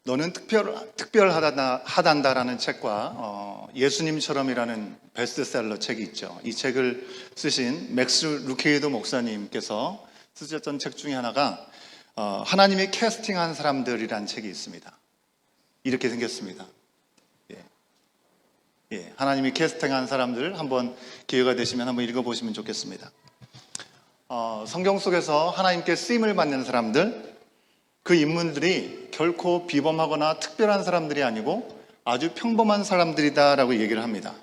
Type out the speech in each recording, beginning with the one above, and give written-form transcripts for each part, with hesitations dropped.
너는 특별하단다라는 책과 예수님처럼이라는 베스트셀러 책이 있죠. 이 책을 쓰신 맥스 루케이도 목사님께서 쓰셨던 책 중에 하나가 하나님이 캐스팅한 사람들이라는 책이 있습니다. 이렇게 생겼습니다. 하나님이 캐스팅한 사람들 한번 기회가 되시면 한번 읽어보시면 좋겠습니다. 성경 속에서 하나님께 쓰임을 받는 사람들, 그 인물들이 결코 비범하거나 특별한 사람들이 아니고 아주 평범한 사람들이다라고 얘기를 합니다.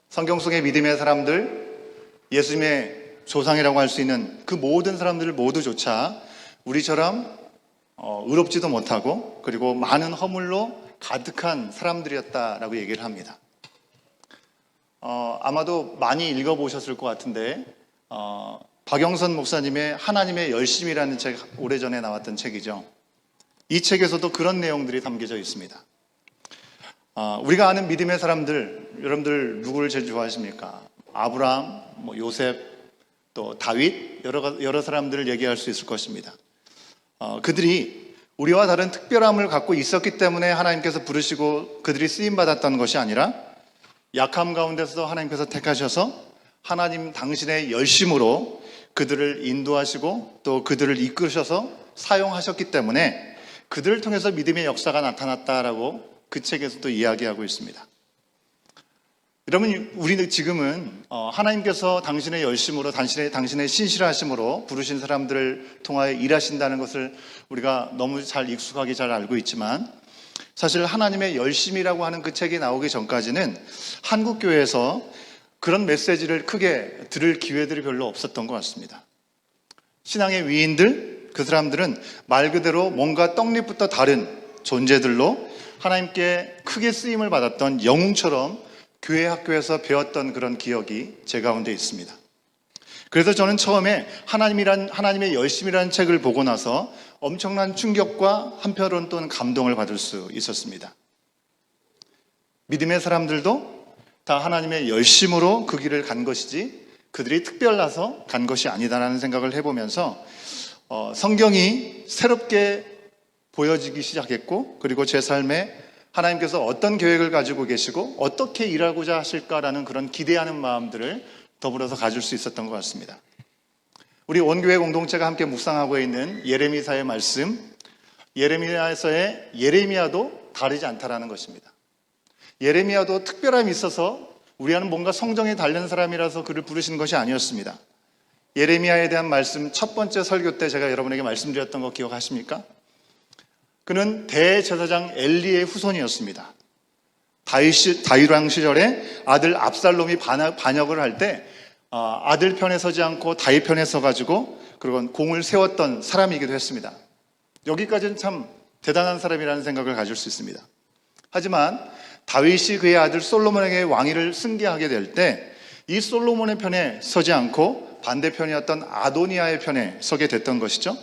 성경 속의 믿음의 사람들, 예수님의 조상이라고 할 수 있는 그 모든 사람들 모두조차 우리처럼 의롭지도 못하고 그리고 많은 허물로 가득한 사람들이었다라고 얘기를 합니다. 아마도 많이 읽어보셨을 것 같은데 박영선 목사님의 하나님의 열심이라는 책, 오래전에 나왔던 책이죠. 이 책에서도 그런 내용들이 담겨져 있습니다. 우리가 아는 믿음의 사람들, 여러분들 누구를 제일 좋아하십니까? 아브라함, 요셉, 또 다윗, 여러 사람들을 얘기할 수 있을 것입니다. 그들이 우리와 다른 특별함을 갖고 있었기 때문에 하나님께서 부르시고 그들이 쓰임받았던 것이 아니라 약함 가운데서도 하나님께서 택하셔서 하나님 당신의 열심으로 그들을 인도하시고 또 그들을 이끄셔서 사용하셨기 때문에 그들을 통해서 믿음의 역사가 나타났다라고 그 책에서도 이야기하고 있습니다. 여러분, 우리는 지금은 하나님께서 당신의 열심으로 당신의 신실하심으로 부르신 사람들을 통하여 일하신다는 것을 우리가 너무 잘 익숙하게 잘 알고 있지만 사실 하나님의 열심이라고 하는 그 책이 나오기 전까지는 한국교회에서 그런 메시지를 크게 들을 기회들이 별로 없었던 것 같습니다. 신앙의 위인들, 그 사람들은 말 그대로 뭔가 떡잎부터 다른 존재들로 하나님께 크게 쓰임을 받았던 영웅처럼 교회 학교에서 배웠던 그런 기억이 제 가운데 있습니다. 그래서 저는 처음에 하나님의 열심이라는 책을 보고 나서 엄청난 충격과 한편으로는 또는 감동을 받을 수 있었습니다. 믿음의 사람들도 다 하나님의 열심으로 그 길을 간 것이지 그들이 특별나서 간 것이 아니다라는 생각을 해보면서 성경이 새롭게 보여지기 시작했고 그리고 제 삶에 하나님께서 어떤 계획을 가지고 계시고 어떻게 일하고자 하실까라는 그런 기대하는 마음들을 더불어서 가질 수 있었던 것 같습니다. 우리 온교회 공동체가 함께 묵상하고 있는 예레미야의 말씀, 예레미야에서의 예레미야도 다르지 않다라는 것입니다. 예레미야도 특별함이 있어서 우리와는 뭔가 성정이 다른 사람이라서 그를 부르신 것이 아니었습니다. 예레미야에 대한 말씀, 첫 번째 설교 때 제가 여러분에게 말씀드렸던 거 기억하십니까? 그는 대제사장 엘리의 후손이었습니다. 다윗 왕 시절에 아들 압살롬이 반역을 할 때 아들 편에 서지 않고 다윗 편에 서가지고 그리고 공을 세웠던 사람이기도 했습니다. 여기까지는 참 대단한 사람이라는 생각을 가질 수 있습니다. 하지만 다윗이 그의 아들 솔로몬에게 왕위를 승계하게 될 때 이 솔로몬의 편에 서지 않고 반대편이었던 아도니아의 편에 서게 됐던 것이죠.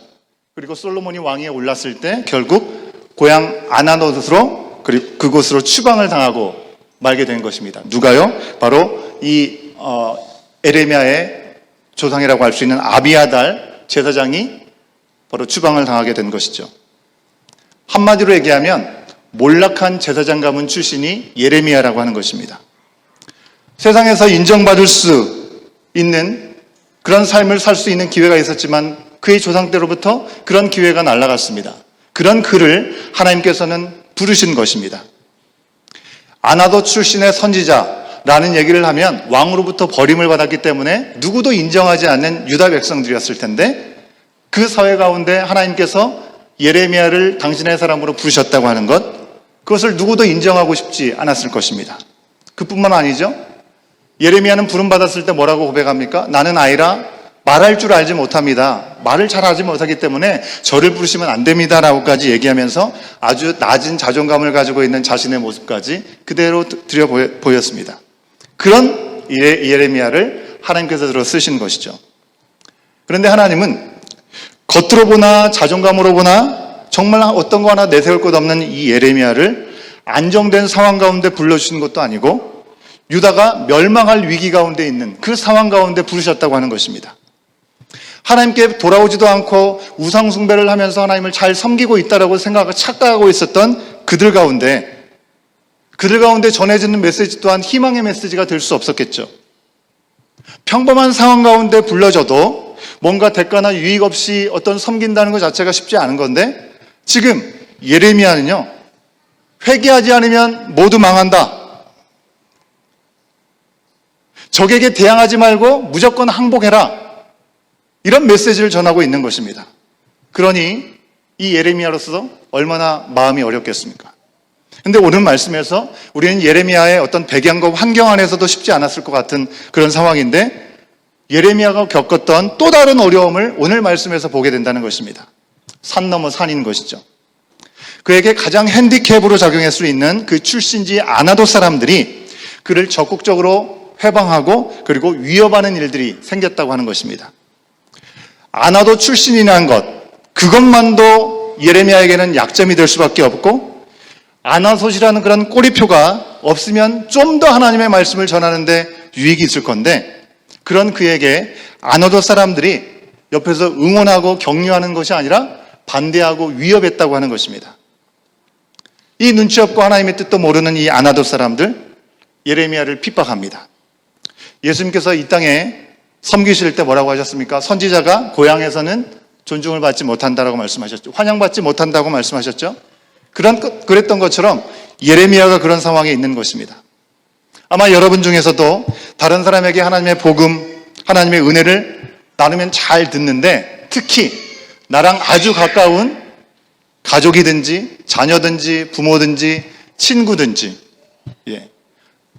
그리고 솔로몬이 왕위에 올랐을 때 결국 고향 아나돗으로 그리고 그곳으로 추방을 당하고 말게 된 것입니다. 누가요? 바로 이 예레미야의 조상이라고 할 수 있는 아비아달 제사장이 바로 추방을 당하게 된 것이죠. 한마디로 얘기하면 몰락한 제사장 가문 출신이 예레미야라고 하는 것입니다. 세상에서 인정받을 수 있는 그런 삶을 살 수 있는 기회가 있었지만 그의 조상 때로부터 그런 기회가 날아갔습니다. 그런 그를 하나님께서는 부르신 것입니다. 아나돗 출신의 선지자라는 얘기를 하면 왕으로부터 버림을 받았기 때문에 누구도 인정하지 않는 유다 백성들이었을 텐데 그 사회 가운데 하나님께서 예레미야를 당신의 사람으로 부르셨다고 하는 것, 그것을 누구도 인정하고 싶지 않았을 것입니다. 그뿐만 아니죠. 예레미야는 부름받았을 때 뭐라고 고백합니까? 나는 아이라 말할 줄 알지 못합니다. 말을 잘 하지 못하기 때문에 저를 부르시면 안 됩니다라고까지 얘기하면서 아주 낮은 자존감을 가지고 있는 자신의 모습까지 그대로 들여 보였습니다. 그런 예레미야를 하나님께서 들어 쓰신 것이죠. 그런데 하나님은 겉으로 보나 자존감으로 보나 정말 어떤 거 하나 내세울 것 없는 이 예레미야를 안정된 상황 가운데 불러주신 것도 아니고 유다가 멸망할 위기 가운데 있는 그 상황 가운데 부르셨다고 하는 것입니다. 하나님께 돌아오지도 않고 우상 숭배를 하면서 하나님을 잘 섬기고 있다라고 생각하고 착각하고 있었던 그들 가운데 전해지는 메시지 또한 희망의 메시지가 될 수 없었겠죠. 평범한 상황 가운데 불러져도 뭔가 대가나 유익 없이 어떤 섬긴다는 것 자체가 쉽지 않은 건데, 지금 예레미야는요, 회개하지 않으면 모두 망한다. 적에게 대항하지 말고 무조건 항복해라. 이런 메시지를 전하고 있는 것입니다. 그러니 이 예레미야로서 얼마나 마음이 어렵겠습니까? 근데 오늘 말씀에서 우리는 예레미야의 어떤 배경과 환경 안에서도 쉽지 않았을 것 같은 그런 상황인데, 예레미야가 겪었던 또 다른 어려움을 오늘 말씀에서 보게 된다는 것입니다. 산 넘어 산인 것이죠. 그에게 가장 핸디캡으로 작용할 수 있는 그 출신지 아나도 사람들이 그를 적극적으로 회방하고 그리고 위협하는 일들이 생겼다고 하는 것입니다. 아나도 출신이라는 것, 그것만도 예레미야에게는 약점이 될 수밖에 없고, 아나솥이라는 그런 꼬리표가 없으면 좀 더 하나님의 말씀을 전하는데 유익이 있을 건데, 그런 그에게 아나도 사람들이 옆에서 응원하고 격려하는 것이 아니라 반대하고 위협했다고 하는 것입니다. 이 눈치 없고 하나님의 뜻도 모르는 이 아나도 사람들, 예레미야를 핍박합니다. 예수님께서 이 땅에 섬기실 때 뭐라고 하셨습니까? 선지자가 고향에서는 존중을 받지 못한다라고 말씀하셨죠. 환영받지 못한다고 말씀하셨죠. 그랬던 것처럼 예레미야가 그런 상황에 있는 것입니다. 아마 여러분 중에서도 다른 사람에게 하나님의 복음, 하나님의 은혜를 나누면 잘 듣는데, 특히 나랑 아주 가까운 가족이든지 자녀든지 부모든지 친구든지,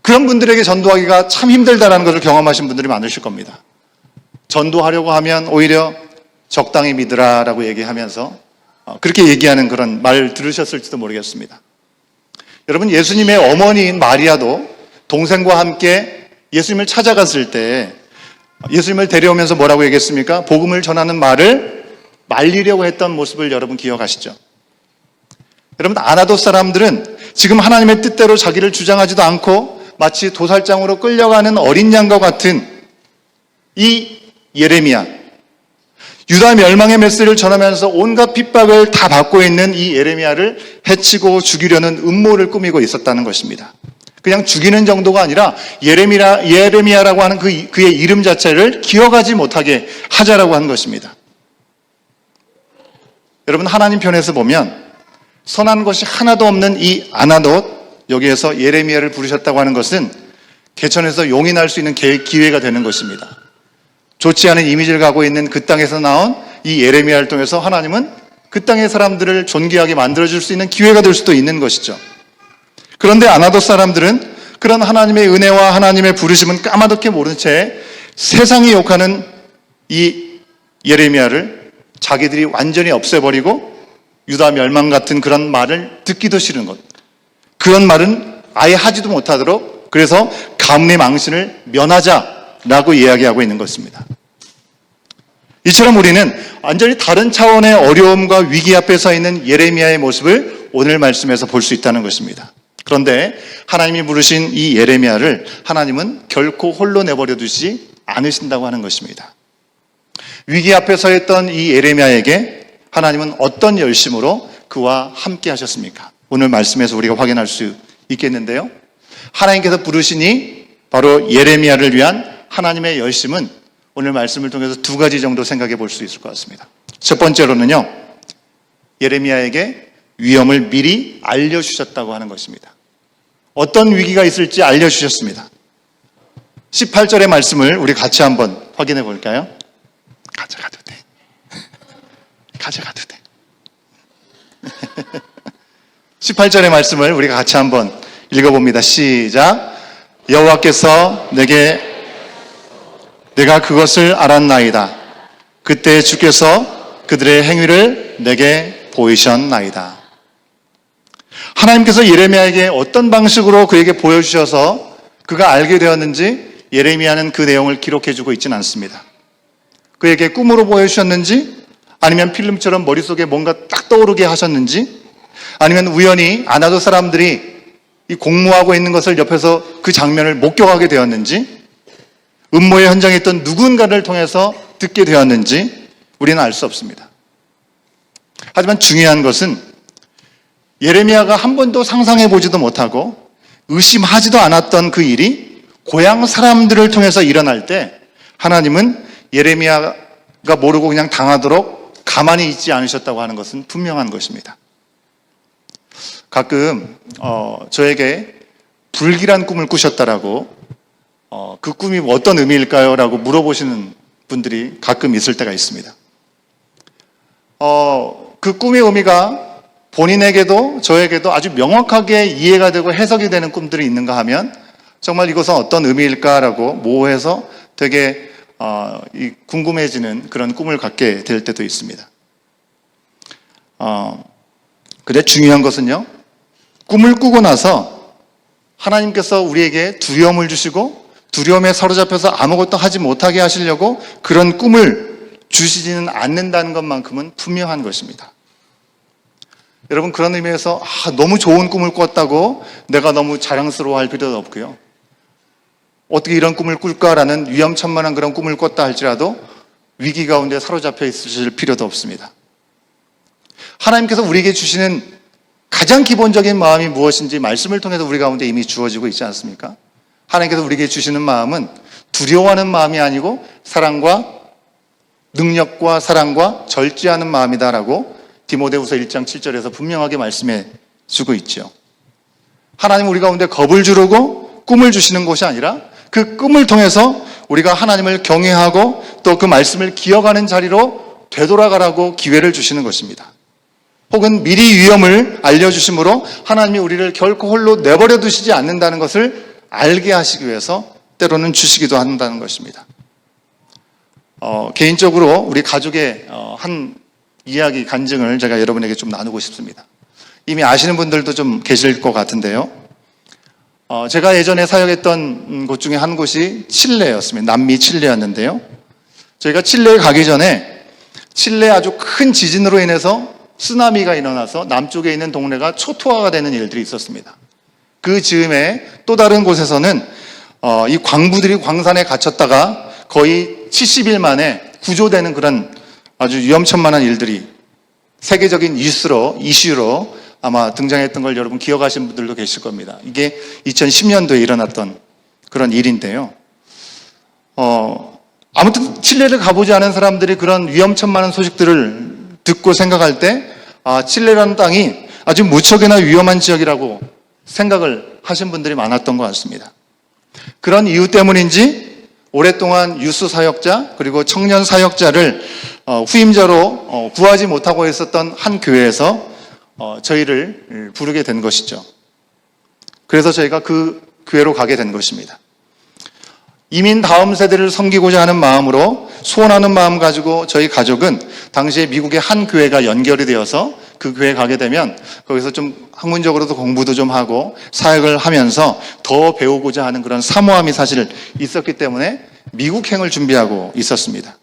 그런 분들에게 전도하기가 참 힘들다는 것을 경험하신 분들이 많으실 겁니다. 전도하려고 하면 오히려 적당히 믿으라라고 얘기하면서 그렇게 얘기하는 그런 말 들으셨을지도 모르겠습니다. 여러분, 예수님의 어머니인 마리아도 동생과 함께 예수님을 찾아갔을 때 예수님을 데려오면서 뭐라고 얘기했습니까? 복음을 전하는 말을 말리려고 했던 모습을 여러분 기억하시죠? 여러분, 아나도 사람들은 지금 하나님의 뜻대로 자기를 주장하지도 않고 마치 도살장으로 끌려가는 어린 양과 같은 이 예레미야, 유다 멸망의 메시지를 전하면서 온갖 핍박을 다 받고 있는 이 예레미야를 해치고 죽이려는 음모를 꾸미고 있었다는 것입니다. 그냥 죽이는 정도가 아니라 예레미야라고 하는 그의 이름 자체를 기억하지 못하게 하자라고 한 것입니다. 여러분, 하나님 편에서 보면 선한 것이 하나도 없는 이 아나돗, 여기에서 예레미야를 부르셨다고 하는 것은 개천에서 용인할 수 있는 기회가 되는 것입니다. 좋지 않은 이미지를 갖고 있는 그 땅에서 나온 이 예레미야를 통해서 하나님은 그 땅의 사람들을 존귀하게 만들어줄 수 있는 기회가 될 수도 있는 것이죠. 그런데 아나돗 사람들은 그런 하나님의 은혜와 하나님의 부르심은 까마득히 모른 채 세상이 욕하는 이 예레미야를 자기들이 완전히 없애버리고 유다 멸망 같은 그런 말을 듣기도 싫은 것, 그런 말은 아예 하지도 못하도록, 그래서 감리망신을 면하자라고 이야기하고 있는 것입니다. 이처럼 우리는 완전히 다른 차원의 어려움과 위기 앞에 서 있는 예레미야의 모습을 오늘 말씀에서 볼 수 있다는 것입니다. 그런데 하나님이 부르신 이 예레미야를 하나님은 결코 홀로 내버려 두지 않으신다고 하는 것입니다. 위기 앞에 서 있던 이 예레미야에게 하나님은 어떤 열심으로 그와 함께 하셨습니까? 오늘 말씀에서 우리가 확인할 수 있겠는데요. 하나님께서 부르시니 바로 예레미야를 위한 하나님의 열심은 오늘 말씀을 통해서 두 가지 정도 생각해 볼 수 있을 것 같습니다. 첫 번째로는요, 예레미야에게 위험을 미리 알려주셨다고 하는 것입니다. 어떤 위기가 있을지 알려주셨습니다. 18절의 말씀을 우리 같이 한번 확인해 볼까요? 가져가도 돼. 가져가도 돼. 18절의 말씀을 우리가 같이 한번 읽어봅니다. 시작. 여호와께서 내가 그것을 알았나이다. 그때 주께서 그들의 행위를 내게 보이셨나이다. 하나님께서 예레미야에게 어떤 방식으로 그에게 보여주셔서 그가 알게 되었는지 예레미야는 그 내용을 기록해주고 있지는 않습니다. 그에게 꿈으로 보여주셨는지, 아니면 필름처럼 머릿속에 뭔가 딱 떠오르게 하셨는지, 아니면 우연히 아나돗 사람들이 이 공모하고 있는 것을 옆에서 그 장면을 목격하게 되었는지, 음모의 현장에 있던 누군가를 통해서 듣게 되었는지 우리는 알 수 없습니다. 하지만 중요한 것은 예레미야가 한 번도 상상해 보지도 못하고 의심하지도 않았던 그 일이 고향 사람들을 통해서 일어날 때 하나님은 예레미야가 모르고 그냥 당하도록 가만히 있지 않으셨다고 하는 것은 분명한 것입니다. 가끔 저에게 불길한 꿈을 꾸셨다라고 그 꿈이 어떤 의미일까요? 라고 물어보시는 분들이 가끔 있을 때가 있습니다. 그 꿈의 의미가 본인에게도 저에게도 아주 명확하게 이해가 되고 해석이 되는 꿈들이 있는가 하면 정말 이것은 어떤 의미일까라고 모호해서 되게 궁금해지는 그런 꿈을 갖게 될 때도 있습니다. 근데 중요한 것은요, 꿈을 꾸고 나서 하나님께서 우리에게 두려움을 주시고 두려움에 사로잡혀서 아무것도 하지 못하게 하시려고 그런 꿈을 주시지는 않는다는 것만큼은 분명한 것입니다. 여러분, 그런 의미에서 너무 좋은 꿈을 꿨다고 내가 너무 자랑스러워할 필요도 없고요. 어떻게 이런 꿈을 꿀까라는 위험천만한 그런 꿈을 꿨다 할지라도 위기 가운데 사로잡혀 있으실 필요도 없습니다. 하나님께서 우리에게 주시는 가장 기본적인 마음이 무엇인지 말씀을 통해서 우리 가운데 이미 주어지고 있지 않습니까? 하나님께서 우리에게 주시는 마음은 두려워하는 마음이 아니고 사랑과 능력과 사랑과 절제하는 마음이다라고 디모데후서 1장 7절에서 분명하게 말씀해 주고 있죠. 하나님 우리 가운데 겁을 주르고 꿈을 주시는 것이 아니라 그 꿈을 통해서 우리가 하나님을 경외하고 또 그 말씀을 기억하는 자리로 되돌아가라고 기회를 주시는 것입니다. 혹은 미리 위험을 알려주심으로 하나님이 우리를 결코 홀로 내버려 두시지 않는다는 것을 알게 하시기 위해서 때로는 주시기도 한다는 것입니다. 개인적으로 우리 가족의 한 이야기 간증을 제가 여러분에게 좀 나누고 싶습니다. 이미 아시는 분들도 좀 계실 것 같은데요. 제가 예전에 사역했던 곳 중에 한 곳이 칠레였습니다. 남미 칠레였는데요. 저희가 칠레에 가기 전에 칠레 아주 큰 지진으로 인해서 쓰나미가 일어나서 남쪽에 있는 동네가 초토화가 되는 일들이 있었습니다. 그 즈음에 또 다른 곳에서는 이 광부들이 광산에 갇혔다가 거의 70일 만에 구조되는 그런 아주 위험천만한 일들이 세계적인 이슈로 아마 등장했던 걸 여러분 기억하시는 분들도 계실 겁니다. 이게 2010년도에 일어났던 그런 일인데요. 아무튼 칠레를 가보지 않은 사람들이 그런 위험천만한 소식들을 듣고 생각할 때 칠레라는 땅이 아주 무척이나 위험한 지역이라고 생각을 하신 분들이 많았던 것 같습니다. 그런 이유 때문인지 오랫동안 유수 사역자 그리고 청년 사역자를 후임자로 구하지 못하고 있었던 한 교회에서 저희를 부르게 된 것이죠. 그래서 저희가 그 교회로 가게 된 것입니다. 이민 다음 세대를 섬기고자 하는 마음으로 소원하는 마음 가지고 저희 가족은 당시에 미국의 한 교회가 연결이 되어서 그 교회에 가게 되면 거기서 좀 학문적으로도 공부도 좀 하고 사역을 하면서 더 배우고자 하는 그런 사모함이 사실 있었기 때문에 미국행을 준비하고 있었습니다.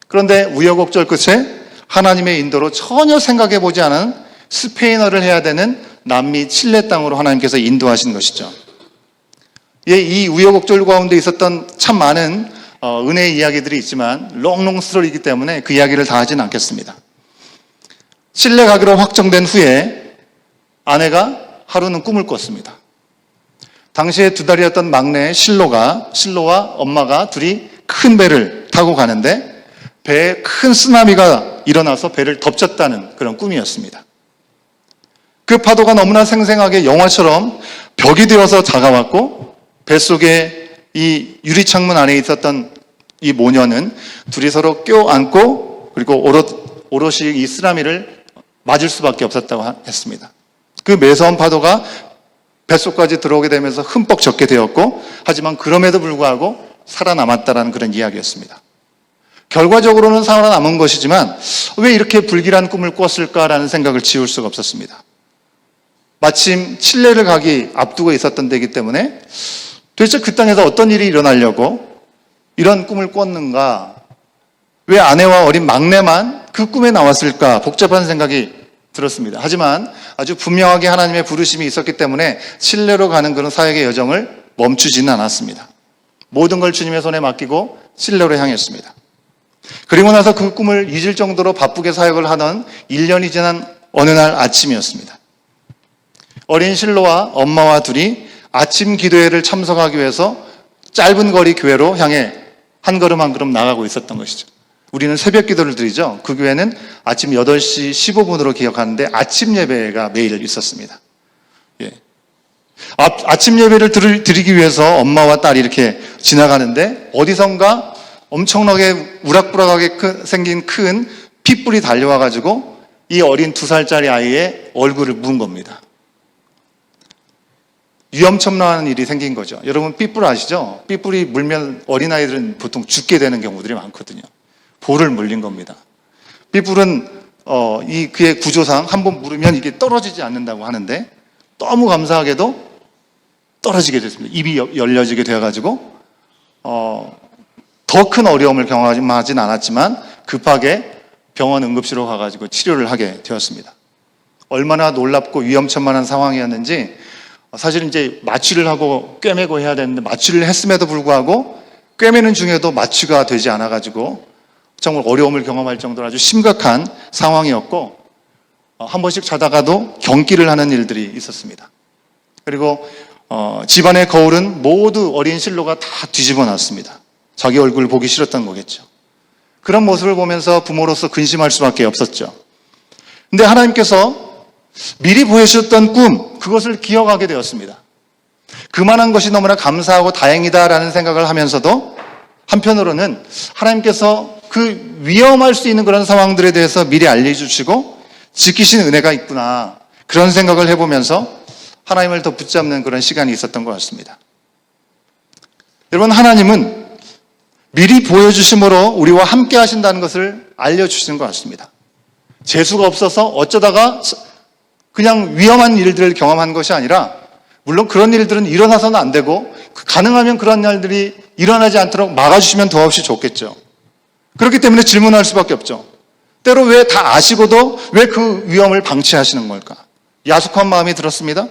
그런데 우여곡절 끝에 하나님의 인도로 전혀 생각해보지 않은 스페인어를 해야 되는 남미 칠레 땅으로 하나님께서 인도하신 것이죠. 이 우여곡절 가운데 있었던 참 많은 은혜의 이야기들이 있지만 롱롱 스토리이기 때문에 그 이야기를 다 하진 않겠습니다. 칠레 가기로 확정된 후에 아내가 하루는 꿈을 꿨습니다. 당시에 2달이었던 막내 실로와 엄마가 둘이 큰 배를 타고 가는데 배에 큰 쓰나미가 일어나서 배를 덮쳤다는 그런 꿈이었습니다. 그 파도가 너무나 생생하게 영화처럼 벽이 되어서 다가왔고 뱃속에 이 유리창문 안에 있었던 이 모녀는 둘이 서로 껴안고 그리고 오롯이 이 쓰나미를 맞을 수밖에 없었다고 했습니다. 그 매서운 파도가 뱃속까지 들어오게 되면서 흠뻑 젖게 되었고 하지만 그럼에도 불구하고 살아남았다는 그런 이야기였습니다. 결과적으로는 살아남은 것이지만 왜 이렇게 불길한 꿈을 꿨을까라는 생각을 지울 수가 없었습니다. 마침 칠레를 가기 앞두고 있었던 데이기 때문에 도대체 그 땅에서 어떤 일이 일어나려고 이런 꿈을 꿨는가? 왜 아내와 어린 막내만 그 꿈에 나왔을까? 복잡한 생각이 들었습니다. 하지만 아주 분명하게 하나님의 부르심이 있었기 때문에 칠레로 가는 그런 사역의 여정을 멈추지는 않았습니다. 모든 걸 주님의 손에 맡기고 실로로 향했습니다. 그리고 나서 그 꿈을 잊을 정도로 바쁘게 사역을 하던 1년이 지난 어느 날 아침이었습니다. 어린 실로와 엄마와 둘이 아침 기도회를 참석하기 위해서 짧은 거리 교회로 향해 한 걸음 한 걸음 나가고 있었던 것이죠. 우리는 새벽 기도를 드리죠. 그 교회는 아침 8시 15분으로 기억하는데 아침 예배가 매일 있었습니다. 예. 아침 예배를 드리기 위해서 엄마와 딸이 이렇게 지나가는데 어디선가 엄청나게 우락부락하게 생긴 큰 핏불이 달려와가지고 이 어린 2살짜리 아이의 얼굴을 문 겁니다. 위험천만한 일이 생긴 거죠. 여러분 핏불 아시죠? 핏불이 물면 어린아이들은 보통 죽게 되는 경우들이 많거든요. 볼을 물린 겁니다. 핏불은 그의 구조상 한번 물으면 이게 떨어지지 않는다고 하는데 너무 감사하게도 떨어지게 됐습니다. 입이 열려지게 되어가지고 더 큰 어려움을 경험하진 않았지만 급하게 병원 응급실로 가가지고 치료를 하게 되었습니다. 얼마나 놀랍고 위험천만한 상황이었는지 사실 이제 마취를 하고 꿰매고 해야 되는데 마취를 했음에도 불구하고 꿰매는 중에도 마취가 되지 않아가지고 정말 어려움을 경험할 정도로 아주 심각한 상황이었고 한 번씩 자다가도 경기를 하는 일들이 있었습니다. 그리고 집안의 거울은 모두 어린 실로가 다 뒤집어 놨습니다. 자기 얼굴을 보기 싫었던 거겠죠. 그런 모습을 보면서 부모로서 근심할 수밖에 없었죠. 근데 하나님께서 미리 보여주셨던 꿈, 그것을 기억하게 되었습니다. 그만한 것이 너무나 감사하고 다행이다라는 생각을 하면서도 한편으로는 하나님께서 그 위험할 수 있는 그런 상황들에 대해서 미리 알려주시고 지키신 은혜가 있구나, 그런 생각을 해보면서 하나님을 더 붙잡는 그런 시간이 있었던 것 같습니다. 여러분, 하나님은 미리 보여주심으로 우리와 함께 하신다는 것을 알려주시는 것 같습니다. 재수가 없어서 어쩌다가 그냥 위험한 일들을 경험한 것이 아니라, 물론 그런 일들은 일어나서는 안 되고 가능하면 그런 일들이 일어나지 않도록 막아주시면 더없이 좋겠죠. 그렇기 때문에 질문할 수밖에 없죠. 때로 왜 다 아시고도 왜 그 위험을 방치하시는 걸까? 야속한 마음이 들었습니다.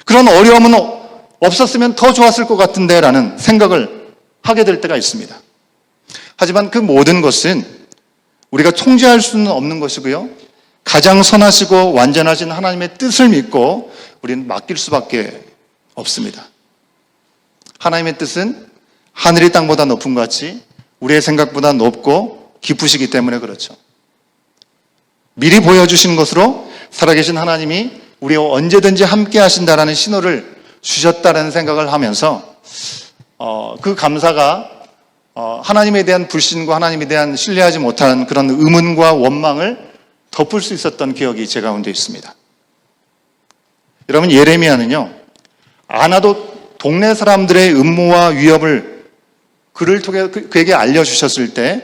그런 어려움은 없었으면 더 좋았을 것 같은데 라는 생각을 하게 될 때가 있습니다. 하지만 그 모든 것은 우리가 통제할 수는 없는 것이고요, 가장 선하시고 완전하신 하나님의 뜻을 믿고 우리는 맡길 수밖에 없습니다. 하나님의 뜻은 하늘이 땅보다 높은 것 같이 우리의 생각보다 높고 깊으시기 때문에 그렇죠. 미리 보여주신 것으로 살아계신 하나님이 우리와 언제든지 함께 하신다라는 신호를 주셨다는 생각을 하면서 그 감사가 하나님에 대한 불신과 하나님에 대한 신뢰하지 못하는 그런 의문과 원망을 덮을 수 있었던 기억이 제 가운데 있습니다. 여러분, 예레미야는요, 아나도 동네 사람들의 음모와 위협을 그를 통해 그에게 알려주셨을 때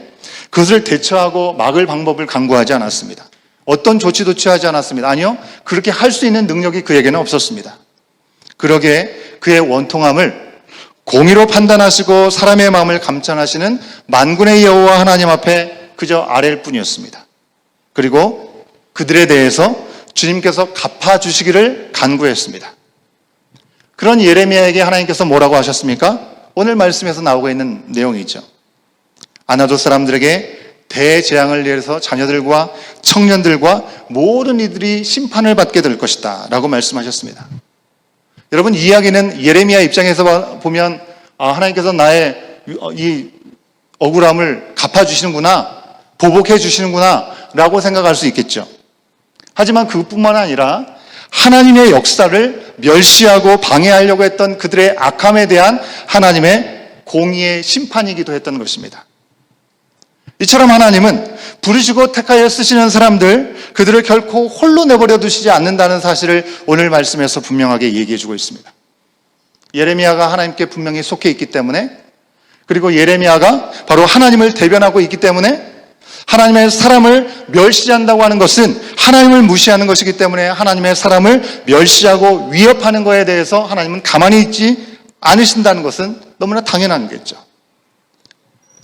그것을 대처하고 막을 방법을 강구하지 않았습니다. 어떤 조치도 취하지 않았습니다. 아니요, 그렇게 할 수 있는 능력이 그에게는 없었습니다. 그러기에 그의 원통함을 공의로 판단하시고 사람의 마음을 감찰하시는 만군의 여호와 하나님 앞에 그저 아랠 뿐이었습니다. 그리고 그들에 대해서 주님께서 갚아주시기를 간구했습니다. 그런 예레미야에게 하나님께서 뭐라고 하셨습니까? 오늘 말씀에서 나오고 있는 내용이죠. 아나도 사람들에게 대재앙을 위해서 자녀들과 청년들과 모든 이들이 심판을 받게 될 것이다 라고 말씀하셨습니다. 여러분, 이 이야기는 예레미야 입장에서 보면 하나님께서 나의 이 억울함을 갚아주시는구나, 보복해 주시는구나 라고 생각할 수 있겠죠. 하지만 그뿐만 아니라 하나님의 역사를 멸시하고 방해하려고 했던 그들의 악함에 대한 하나님의 공의의 심판이기도 했던 것입니다. 이처럼 하나님은 부르시고 택하여 쓰시는 사람들, 그들을 결코 홀로 내버려 두시지 않는다는 사실을 오늘 말씀에서 분명하게 얘기해 주고 있습니다. 예레미야가 하나님께 분명히 속해 있기 때문에, 그리고 예레미야가 바로 하나님을 대변하고 있기 때문에, 하나님의 사람을 멸시한다고 하는 것은 하나님을 무시하는 것이기 때문에 하나님의 사람을 멸시하고 위협하는 것에 대해서 하나님은 가만히 있지 않으신다는 것은 너무나 당연한 거겠죠.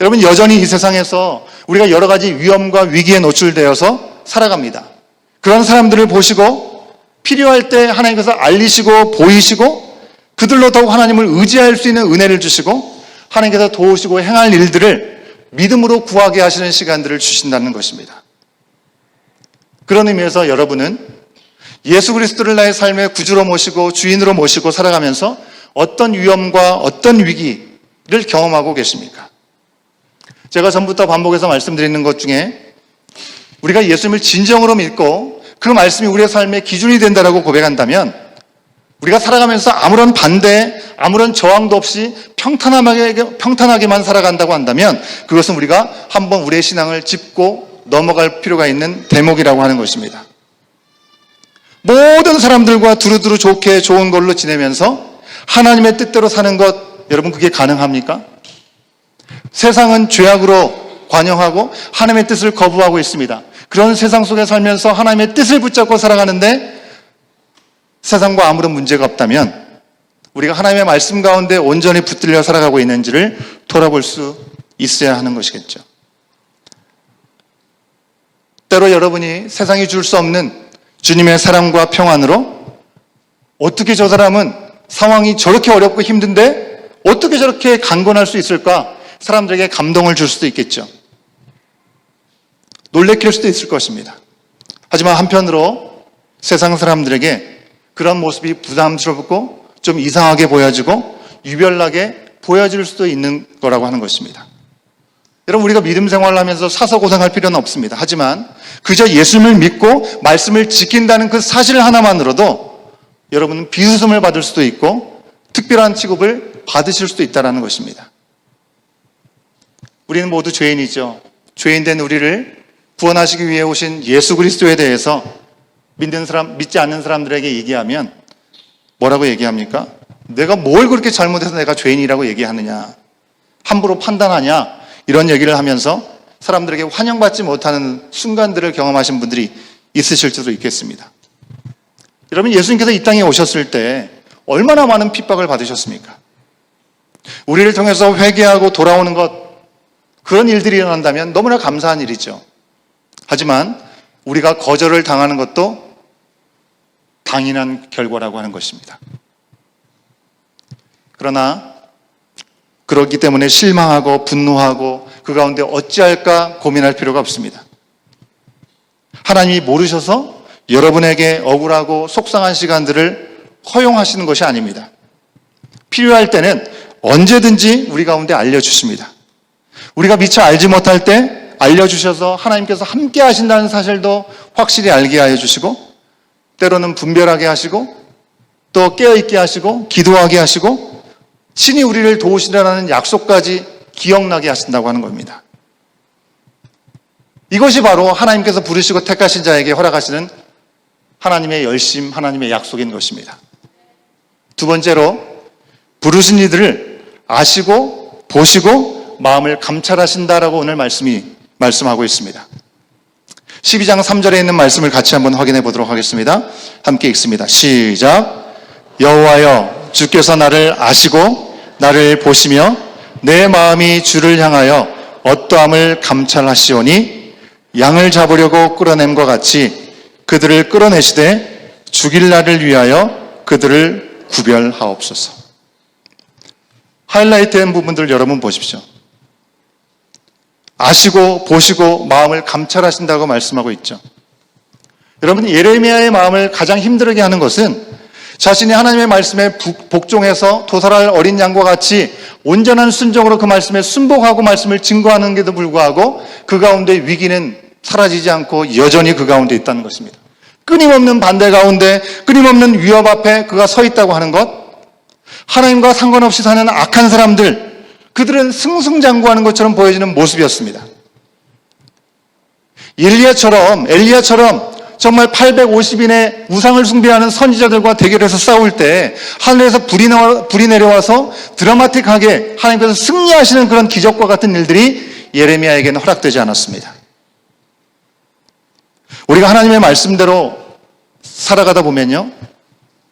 여러분, 여전히 이 세상에서 우리가 여러 가지 위험과 위기에 노출되어서 살아갑니다. 그런 사람들을 보시고 필요할 때 하나님께서 알리시고 보이시고 그들로 더욱 하나님을 의지할 수 있는 은혜를 주시고, 하나님께서 도우시고 행할 일들을 믿음으로 구하게 하시는 시간들을 주신다는 것입니다. 그런 의미에서 여러분은 예수 그리스도를 나의 삶의 구주로 모시고 주인으로 모시고 살아가면서 어떤 위험과 어떤 위기를 경험하고 계십니까? 제가 전부터 반복해서 말씀드리는 것 중에 우리가 예수님을 진정으로 믿고 그 말씀이 우리의 삶의 기준이 된다라고 고백한다면 우리가 살아가면서 아무런 반대, 아무런 저항도 없이 평탄하게만 살아간다고 한다면 그것은 우리가 한번 우리의 신앙을 짚고 넘어갈 필요가 있는 대목이라고 하는 것입니다. 모든 사람들과 두루두루 좋게 좋은 걸로 지내면서 하나님의 뜻대로 사는 것, 여러분 그게 가능합니까? 세상은 죄악으로 관영하고 하나님의 뜻을 거부하고 있습니다. 그런 세상 속에 살면서 하나님의 뜻을 붙잡고 살아가는데 세상과 아무런 문제가 없다면 우리가 하나님의 말씀 가운데 온전히 붙들려 살아가고 있는지를 돌아볼 수 있어야 하는 것이겠죠. 때로 여러분이 세상이 줄 수 없는 주님의 사랑과 평안으로 어떻게 저 사람은 상황이 저렇게 어렵고 힘든데 어떻게 저렇게 강건할 수 있을까? 사람들에게 감동을 줄 수도 있겠죠. 놀래킬 수도 있을 것입니다. 하지만 한편으로 세상 사람들에게 그런 모습이 부담스럽고 좀 이상하게 보여지고 유별나게 보여질 수도 있는 거라고 하는 것입니다. 여러분 우리가 믿음 생활을 하면서 사서 고생할 필요는 없습니다. 하지만 그저 예수님을 믿고 말씀을 지킨다는 그 사실 하나만으로도 여러분은 비웃음을 받을 수도 있고 특별한 취급을 받으실 수도 있다는 것입니다. 우리는 모두 죄인이죠. 죄인된 우리를 구원하시기 위해 오신 예수 그리스도에 대해서 믿지 않는 사람들에게 얘기하면 뭐라고 얘기합니까? 내가 뭘 그렇게 잘못해서 내가 죄인이라고 얘기하느냐? 함부로 판단하냐? 이런 얘기를 하면서 사람들에게 환영받지 못하는 순간들을 경험하신 분들이 있으실 수도 있겠습니다. 여러분 예수님께서 이 땅에 오셨을 때 얼마나 많은 핍박을 받으셨습니까? 우리를 통해서 회개하고 돌아오는 것 그런 일들이 일어난다면 너무나 감사한 일이죠. 하지만 우리가 거절을 당하는 것도 당연한 결과라고 하는 것입니다. 그러나 그렇기 때문에 실망하고 분노하고 그 가운데 어찌할까 고민할 필요가 없습니다. 하나님이 모르셔서 여러분에게 억울하고 속상한 시간들을 허용하시는 것이 아닙니다. 필요할 때는 언제든지 우리 가운데 알려주십니다. 우리가 미처 알지 못할 때 알려주셔서 하나님께서 함께 하신다는 사실도 확실히 알게 하여 주시고 때로는 분별하게 하시고 또 깨어있게 하시고 기도하게 하시고 친히 우리를 도우시리라는 약속까지 기억나게 하신다고 하는 겁니다. 이것이 바로 하나님께서 부르시고 택하신 자에게 허락하시는 하나님의 열심, 하나님의 약속인 것입니다. 두 번째로 부르신 이들을 아시고 보시고 마음을 감찰하신다라고 오늘 말씀하고 있습니다. 12장 3절에 있는 말씀을 같이 한번 확인해 보도록 하겠습니다. 함께 읽습니다. 시작. 여호와여 주께서 나를 아시고 나를 보시며 내 마음이 주를 향하여 어떠함을 감찰하시오니 양을 잡으려고 끌어냄과 같이 그들을 끌어내시되 죽일 날을 위하여 그들을 구별하옵소서. 하이라이트된 부분들 여러분 보십시오. 아시고 보시고 마음을 감찰하신다고 말씀하고 있죠. 여러분 예레미야의 마음을 가장 힘들게 하는 것은 자신이 하나님의 말씀에 복종해서 도살할 어린 양과 같이 온전한 순종으로 그 말씀에 순복하고 말씀을 증거하는데도 불구하고 그 가운데 위기는 사라지지 않고 여전히 그 가운데 있다는 것입니다. 끊임없는 반대 가운데 끊임없는 위협 앞에 그가 서 있다고 하는 것, 하나님과 상관없이 사는 악한 사람들, 그들은 승승장구하는 것처럼 보여지는 모습이었습니다. 엘리야처럼 정말 850인의 우상을 숭배하는 선지자들과 대결해서 싸울 때 하늘에서 불이 내려와서 드라마틱하게 하나님께서 승리하시는 그런 기적과 같은 일들이 예레미야에게는 허락되지 않았습니다. 우리가 하나님의 말씀대로 살아가다 보면요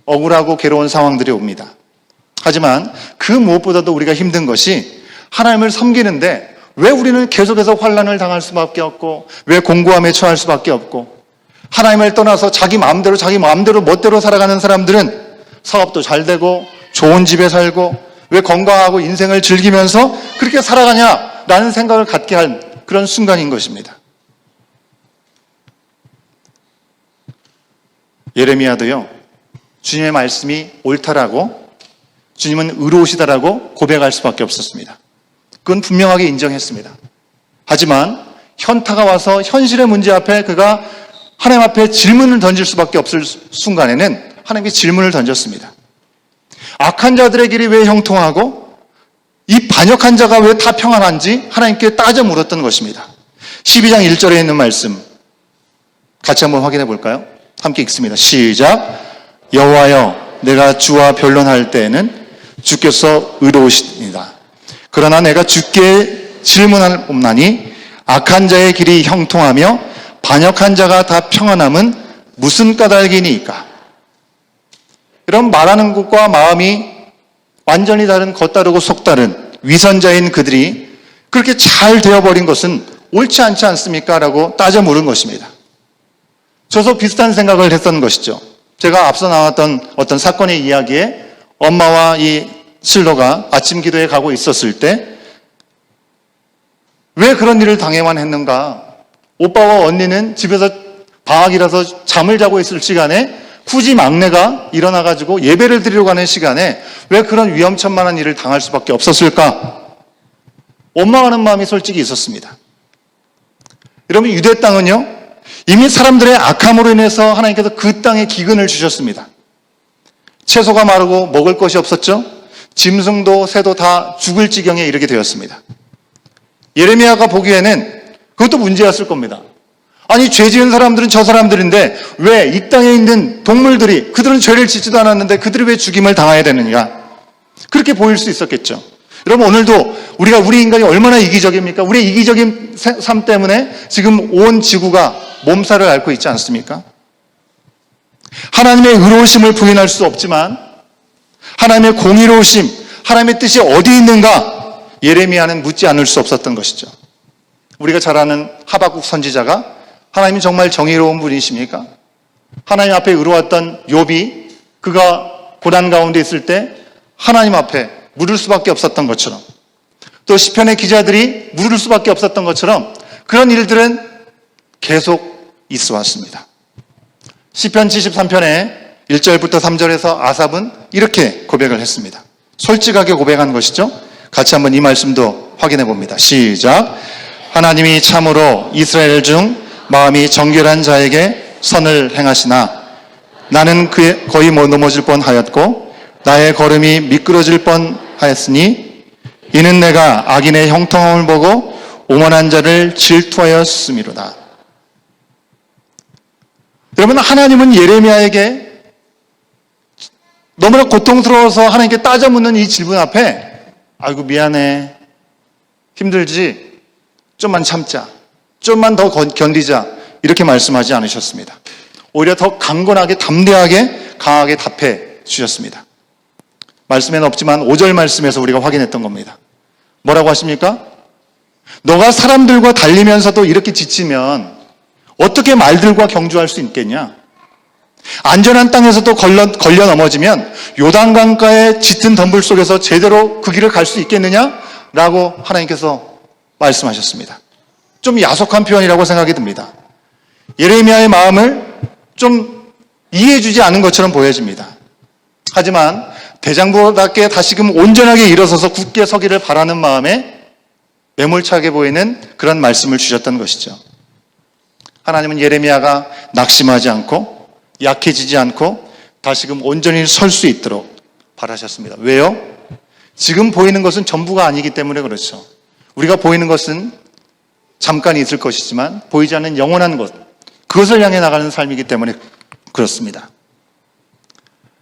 억울하고 괴로운 상황들이 옵니다. 하지만 그 무엇보다도 우리가 힘든 것이 하나님을 섬기는데 왜 우리는 계속해서 환난을 당할 수밖에 없고 왜 공고함에 처할 수밖에 없고 하나님을 떠나서 자기 마음대로 멋대로 살아가는 사람들은 사업도 잘 되고 좋은 집에 살고 왜 건강하고 인생을 즐기면서 그렇게 살아가냐라는 생각을 갖게 한 그런 순간인 것입니다. 예레미야도요, 주님의 말씀이 옳다라고, 주님은 의로우시다라고 고백할 수밖에 없었습니다. 그건 분명하게 인정했습니다. 하지만 현타가 와서 현실의 문제 앞에 그가 하나님 앞에 질문을 던질 수밖에 없을 순간에는 하나님께 질문을 던졌습니다. 악한 자들의 길이 왜 형통하고 이 반역한 자가 왜 다 평안한지 하나님께 따져 물었던 것입니다. 12장 1절에 있는 말씀 같이 한번 확인해 볼까요? 함께 읽습니다. 시작. 여호와여, 내가 주와 변론할 때에는 주께서 의로우시니이다. 그러나 내가 주께 질문하옵나니 악한 자의 길이 형통하며 반역한 자가 다 평안함은 무슨 까닭이니까? 이런 말하는 것과 마음이 완전히 다른 겉다르고 속다른 위선자인 그들이 그렇게 잘 되어버린 것은 옳지 않지 않습니까? 라고 따져 물은 것입니다. 저도 비슷한 생각을 했던 것이죠. 제가 앞서 나왔던 어떤 사건의 이야기에 엄마와 이 실로가 아침 기도에 가고 있었을 때 왜 그런 일을 당해만 했는가? 오빠와 언니는 집에서 방학이라서 잠을 자고 있을 시간에 굳이 막내가 일어나가지고 예배를 드리러 가는 시간에 왜 그런 위험천만한 일을 당할 수밖에 없었을까? 원망하는 마음이 솔직히 있었습니다. 여러분, 유대 땅은요, 이미 사람들의 악함으로 인해서 하나님께서 그 땅에 기근을 주셨습니다. 채소가 마르고 먹을 것이 없었죠. 짐승도 새도 다 죽을 지경에 이르게 되었습니다. 예레미야가 보기에는 그것도 문제였을 겁니다. 아니, 죄 지은 사람들은 저 사람들인데 왜 이 땅에 있는 동물들이, 그들은 죄를 짓지도 않았는데 그들이 왜 죽임을 당해야 되느냐, 그렇게 보일 수 있었겠죠. 여러분, 오늘도 우리 인간이 얼마나 이기적입니까? 우리의 이기적인 삶 때문에 지금 온 지구가 몸살을 앓고 있지 않습니까? 하나님의 의로우심을 부인할 수 없지만 하나님의 공의로우심, 하나님의 뜻이 어디 있는가, 예레미야는 묻지 않을 수 없었던 것이죠. 우리가 잘 아는 하박국 선지자가 하나님이 정말 정의로운 분이십니까? 하나님 앞에 의로웠던 욥이 그가 고난 가운데 있을 때 하나님 앞에 물을 수밖에 없었던 것처럼, 또 시편의 기자들이 물을 수밖에 없었던 것처럼 그런 일들은 계속 있어 왔습니다. 시편 73편에 1절부터 3절에서 아삽은 이렇게 고백을 했습니다. 솔직하게 고백한 것이죠. 같이 한번 이 말씀도 확인해 봅니다. 시작. 하나님이 참으로 이스라엘 중 마음이 정결한 자에게 선을 행하시나 나는 거의 넘어질 뻔하였고 나의 걸음이 미끄러질 뻔하였으니 이는 내가 악인의 형통함을 보고 오만한 자를 질투하였음이로다. 여러분, 하나님은 예레미야에게 너무나 고통스러워서 하나님께 따져 묻는 이 질문 앞에 아이고 미안해, 힘들지? 좀만 참자, 좀만 더 견디자, 이렇게 말씀하지 않으셨습니다. 오히려 더 강건하게, 담대하게, 강하게 답해 주셨습니다. 말씀에는 없지만 5절 말씀에서 우리가 확인했던 겁니다. 뭐라고 하십니까? 너가 사람들과 달리면서도 이렇게 지치면 어떻게 말들과 경주할 수 있겠냐? 안전한 땅에서도 걸려 넘어지면 요단강가의 짙은 덤불 속에서 제대로 그 길을 갈 수 있겠느냐? 라고 하나님께서 말씀하셨습니다. 좀 야속한 표현이라고 생각이 듭니다. 예레미야의 마음을 좀 이해해주지 않은 것처럼 보여집니다. 하지만 대장부답게 다시금 온전하게 일어서서 굳게 서기를 바라는 마음에 매몰차게 보이는 그런 말씀을 주셨던 것이죠. 하나님은 예레미야가 낙심하지 않고 약해지지 않고 다시금 온전히 설 수 있도록 바라셨습니다. 왜요? 지금 보이는 것은 전부가 아니기 때문에 그렇죠. 우리가 보이는 것은 잠깐 있을 것이지만 보이지 않는 영원한 것, 그것을 향해 나가는 삶이기 때문에 그렇습니다.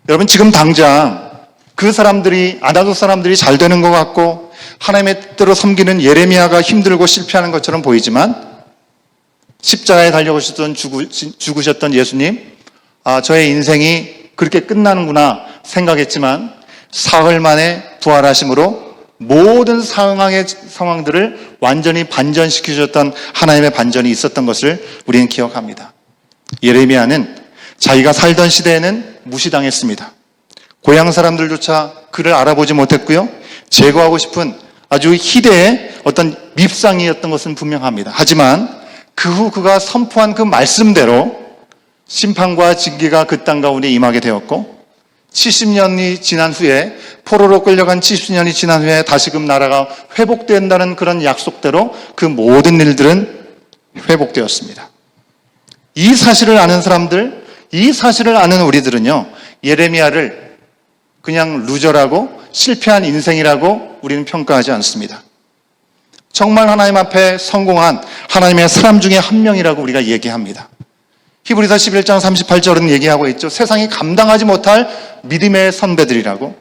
여러분, 지금 당장 그 사람들이, 아나도 사람들이 잘 되는 것 같고 하나님의 뜻대로 섬기는 예레미야가 힘들고 실패하는 것처럼 보이지만 십자가에 달려오셨던 죽으셨던 예수님, 저의 인생이 그렇게 끝나는구나 생각했지만 사흘 만에 부활하심으로 모든 상황들을 완전히 반전시키셨던 하나님의 반전이 있었던 것을 우리는 기억합니다. 예레미야는 자기가 살던 시대에는 무시당했습니다. 고향 사람들조차 그를 알아보지 못했고요. 제거하고 싶은 아주 희대의 어떤 밉상이었던 것은 분명합니다. 하지만 그 후 그가 선포한 그 말씀대로 심판과 징계가 그 땅 가운데 임하게 되었고 70년이 지난 후에 포로로 끌려간 70년이 지난 후에 다시금 나라가 회복된다는 그런 약속대로 그 모든 일들은 회복되었습니다. 이 사실을 아는 사람들, 이 사실을 아는 우리들은요, 예레미야를 그냥 루저라고 실패한 인생이라고 우리는 평가하지 않습니다. 정말 하나님 앞에 성공한 하나님의 사람 중에 한 명이라고 우리가 얘기합니다. 히브리서 11장 38절은 얘기하고 있죠. 세상이 감당하지 못할 믿음의 선배들이라고,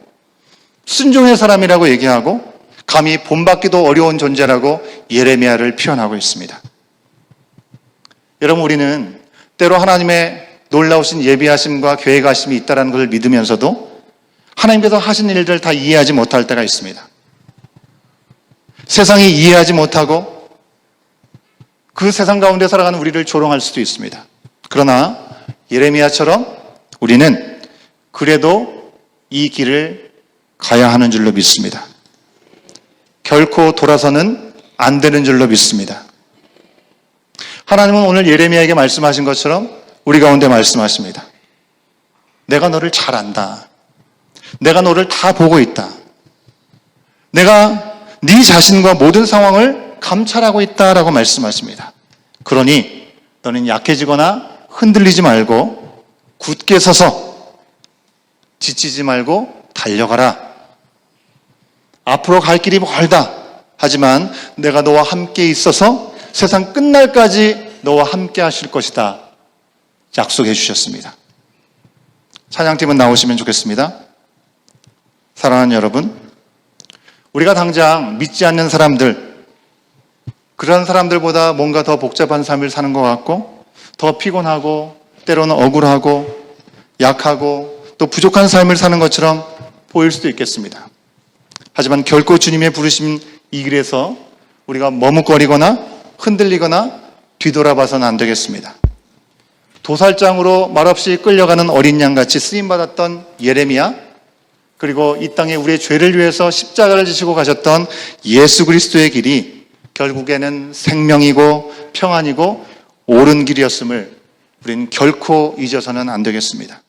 순종의 사람이라고 얘기하고, 감히 본받기도 어려운 존재라고 예레미야를 표현하고 있습니다. 여러분, 우리는 때로 하나님의 놀라우신 예비하심과 계획하심이 있다는 것을 믿으면서도 하나님께서 하신 일들을 다 이해하지 못할 때가 있습니다. 세상이 이해하지 못하고 그 세상 가운데 살아가는 우리를 조롱할 수도 있습니다. 그러나 예레미야처럼 우리는 그래도 이 길을 가야 하는 줄로 믿습니다. 결코 돌아서는 안 되는 줄로 믿습니다. 하나님은 오늘 예레미야에게 말씀하신 것처럼 우리 가운데 말씀하십니다. 내가 너를 잘 안다. 내가 너를 다 보고 있다. 내가 네 자신과 모든 상황을 감찰하고 있다라고 말씀하십니다. 그러니 너는 약해지거나 흔들리지 말고 굳게 서서 지치지 말고 달려가라. 앞으로 갈 길이 멀다. 하지만 내가 너와 함께 있어서 세상 끝날까지 너와 함께 하실 것이다. 약속해 주셨습니다. 찬양팀은 나오시면 좋겠습니다. 사랑하는 여러분, 우리가 당장 믿지 않는 사람들, 그런 사람들보다 뭔가 더 복잡한 삶을 사는 것 같고 더 피곤하고 때로는 억울하고 약하고 또 부족한 삶을 사는 것처럼 보일 수도 있겠습니다. 하지만 결코 주님의 부르심 이 길에서 우리가 머뭇거리거나 흔들리거나 뒤돌아봐서는 안 되겠습니다. 도살장으로 말없이 끌려가는 어린 양같이 쓰임받았던 예레미야, 그리고 이 땅에 우리의 죄를 위해서 십자가를 지시고 가셨던 예수 그리스도의 길이 결국에는 생명이고 평안이고 옳은 길이었음을 우리는 결코 잊어서는 안 되겠습니다.